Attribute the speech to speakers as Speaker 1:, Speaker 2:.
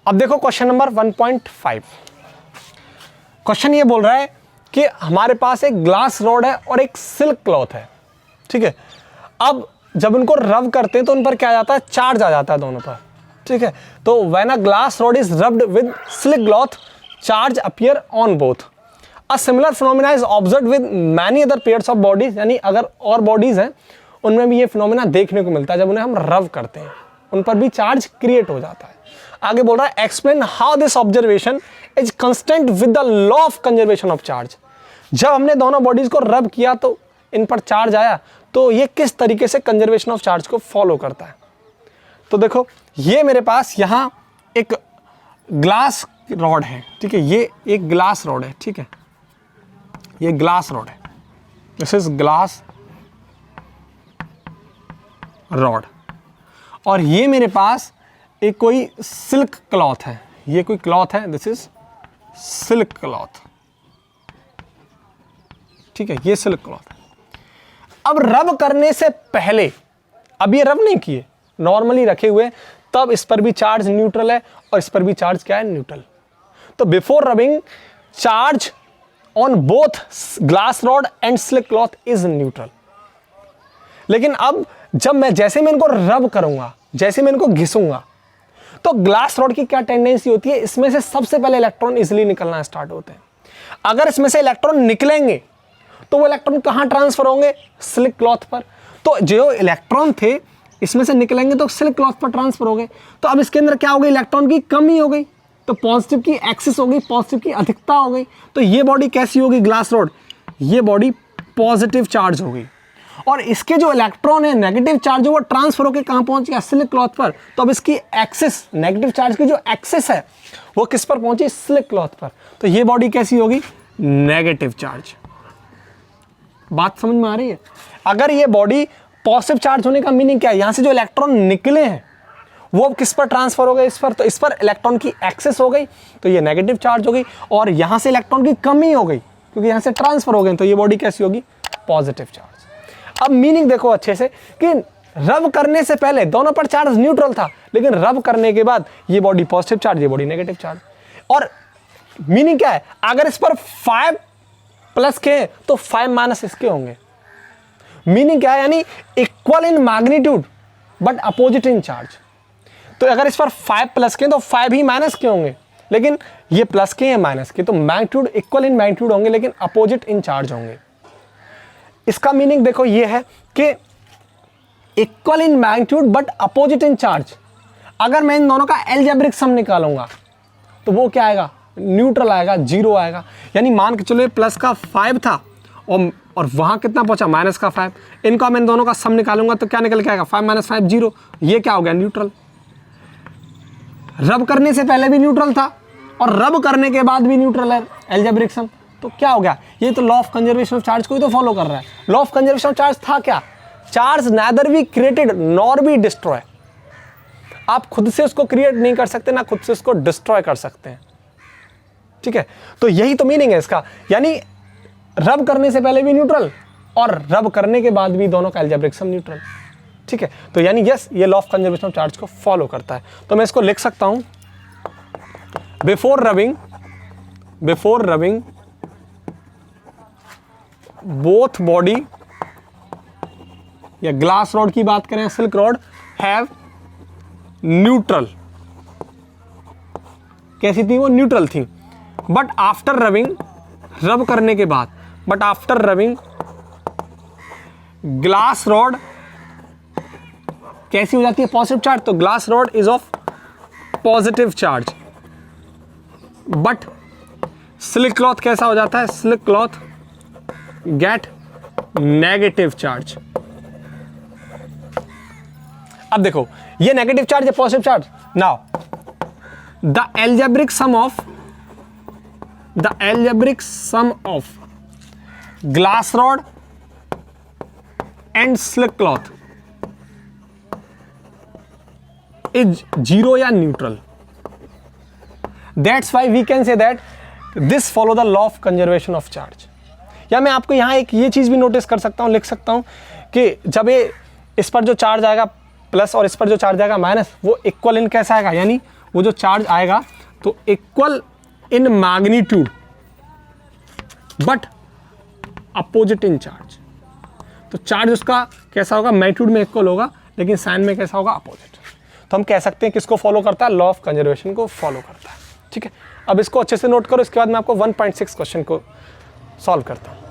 Speaker 1: अब देखो question number 1.5। Question ये बोल रहा है कि हमारे पास एक ग्लास रॉड है और एक सिल्क क्लॉथ है, ठीक है। अब जब उनको रब करते हैं तो उन पर क्या आ जाता है, चार्ज आ जाता है दोनों पर, ठीक है। तो when a glass rod is rubbed with silk cloth, charge appear on both. A similar phenomena is observed with many other pairs of bodies, यानी अगर और बॉडीज हैं उनमें भी ये फिनोमिना देखने को मिलता है। जब उन्हें हम रब करते हैं उन पर भी चार्ज क्रिएट हो जाता है। आगे बोल रहा है explain how this observation is consistent with the law of conservation of charge. जब हमने दोनों बॉडीज को रब किया तो इन पर चार्ज आया, तो ये किस तरीके से कंजर्वेशन ऑफ चार्ज को फॉलो करता है। तो देखो ये मेरे पास यहाँ एक ग्लास रॉड है, ठीक है, ये एक ग्लास रॉड है, ठीक है, ये ग्लास रॉड है, दिस इज ग्लास रॉड। और ये मेरे पास एक कोई सिल्क क्लॉथ है, ये कोई क्लॉथ है, दिस इज सिल्क क्लॉथ, ठीक है, ये सिल्क क्लॉथ है। अब रब करने से पहले, अब ये रब नहीं किए, नॉर्मली रखे हुए, तब इस पर भी चार्ज न्यूट्रल है और इस पर भी चार्ज क्या है, न्यूट्रल। तो before rubbing charge on both glass rod and silk cloth is neutral. लेकिन अब जब मैं जैसे मैं इनको रब करूंगा, जैसे मैं इनको घिसूंगा, तो ग्लास रॉड की क्या टेंडेंसी होती है, इसमें से सबसे पहले इलेक्ट्रॉन इजिली निकलना स्टार्ट होते हैं। अगर इसमें से इलेक्ट्रॉन निकलेंगे तो वो इलेक्ट्रॉन कहां ट्रांसफर होंगे, सिल्क क्लॉथ पर। तो जो इलेक्ट्रॉन थे इसमें से निकलेंगे तो सिल्क क्लॉथ पर ट्रांसफर हो गए। तो अब इसके अंदर क्या हो गई, इलेक्ट्रॉन की कमी हो गई, तो पॉजिटिव की एक्सेस हो गई, पॉजिटिव की अधिकता हो गई। तो ये बॉडी कैसी होगी, ग्लास रॉड, ये बॉडी पॉजिटिव चार्ज हो गई। और इसके जो इलेक्ट्रॉन है नेगेटिव चार्ज, वो ट्रांसफर होकर कहां पहुंच गया, सिल्क क्लॉथ पर। तो अब इसकी एक्सेस, नेगेटिव चार्ज की जो एक्सेस है वो किस पर पहुंची, सिल्क क्लॉथ पर। तो ये बॉडी कैसी होगी, नेगेटिव चार्ज। बात समझ में आ रही है। अगर ये बॉडी पॉजिटिव चार्ज होने का मीनिंग क्या है, यहां से जो इलेक्ट्रॉन निकले हैं वो अब किस पर ट्रांसफर हो गए, इस पर। तो इस पर इलेक्ट्रॉन की एक्सेस हो गई, तो ये नेगेटिव चार्ज हो गई। और यहां से इलेक्ट्रॉन की कमी हो गई क्योंकि यहां से ट्रांसफर हो गए, तो ये बॉडी कैसी होगी, पॉजिटिव चार्ज। अब मीनिंग देखो अच्छे से कि रब करने से पहले दोनों पर चार्ज न्यूट्रल था, लेकिन रब करने के बाद ये बॉडी पॉजिटिव चार्ज, ये बॉडी नेगेटिव चार्ज। और मीनिंग क्या है, अगर इस पर 5 प्लस के हैं तो 5 माइनस इसके होंगे। मीनिंग क्या है, यानी equal in magnitude but opposite in charge. तो अगर इस पर 5 प्लस के हैं तो 5 ही माइनस के होंगे, लेकिन ये प्लस के हैं माइनस के, तो मैग्नीट्यूड इक्वल इन मैग्नीट्यूड होंगे लेकिन अपोजिट इन चार्ज होंगे। इसका मीनिंग देखो ये है कि equal in magnitude but opposite in charge. अगर मैं इन दोनों का अलजेब्रिक सम निकालूंगा तो वो क्या आएगा, न्यूट्रल आएगा, 0 आएगा। यानी मान के चलो प्लस का 5 था और वहां कितना पहुंचा, माइनस का 5। इनका मैं इन दोनों का सम निकालूंगा तो क्या निकल के आएगा, 5 - 5 0। ये क्या हो गया, न्यूट्रल। रब करने से पहले भी न्यूट्रल था और रब करने के बाद भी न्यूट्रल है, अलजेब्रिक सम। तो क्या हो गया, ये तो law of conservation of charge को ही तो फॉलो कर रहा है। Law of conservation of charge था क्या, charge neither be created nor be destroy. आप खुद से उसको क्रिएट नहीं कर सकते, ना खुद से उसको डिस्ट्रॉय कर सकते हैं, ठीक है। तो यही तो मीनिंग है इसका, यानी रब करने से पहले भी न्यूट्रल और रब करने के बाद भी दोनों का अलजेब्रिक सम न्यूट्रल, ठीक है। तो यानी यस, ये law of conservation of charge को फॉलो करता है। तो मैं इसको लिख सकता हूं, बिफोर रबिंग बोथ बॉडी, या ग्लास रॉड की बात करें, सिल्क रॉड, हैव न्यूट्रल। कैसी थी वो, न्यूट्रल थी। बट आफ्टर रबिंग, रब करने के बाद, but after rubbing glass rod कैसी हो जाती है, पॉजिटिव चार्ज। तो glass rod is of positive charge. But silk cloth कैसा हो जाता है, silk cloth get negative charge. अब देखो ये नेगेटिव चार्ज है, positive charge. Now the algebraic sum of glass rod and silk cloth is 0 या neutral. That's why we can say that this follow the law of conservation of charge. या मैं आपको यहां एक ये चीज भी नोटिस कर सकता हूं, लिख सकता हूं कि जब ये इस पर जो चार्ज आएगा प्लस और इस पर जो चार्ज आएगा माइनस, वो इक्वल इन कैसा आएगा, यानी वो जो चार्ज आएगा तो equal in magnitude but opposite in charge. तो चार्ज उसका कैसा होगा, मैग्नीट्यूड में इक्वल होगा लेकिन साइन में कैसा होगा, अपोजिट। तो हम कह सकते हैं किसको फॉलो करता है, लॉ ऑफ कंजर्वेशन को फॉलो करता है। ठीक है, अब इसको अच्छे से नोट करो, इसके बाद मैं आपको 1.6 क्वेश्चन को सॉल्व करता हूं।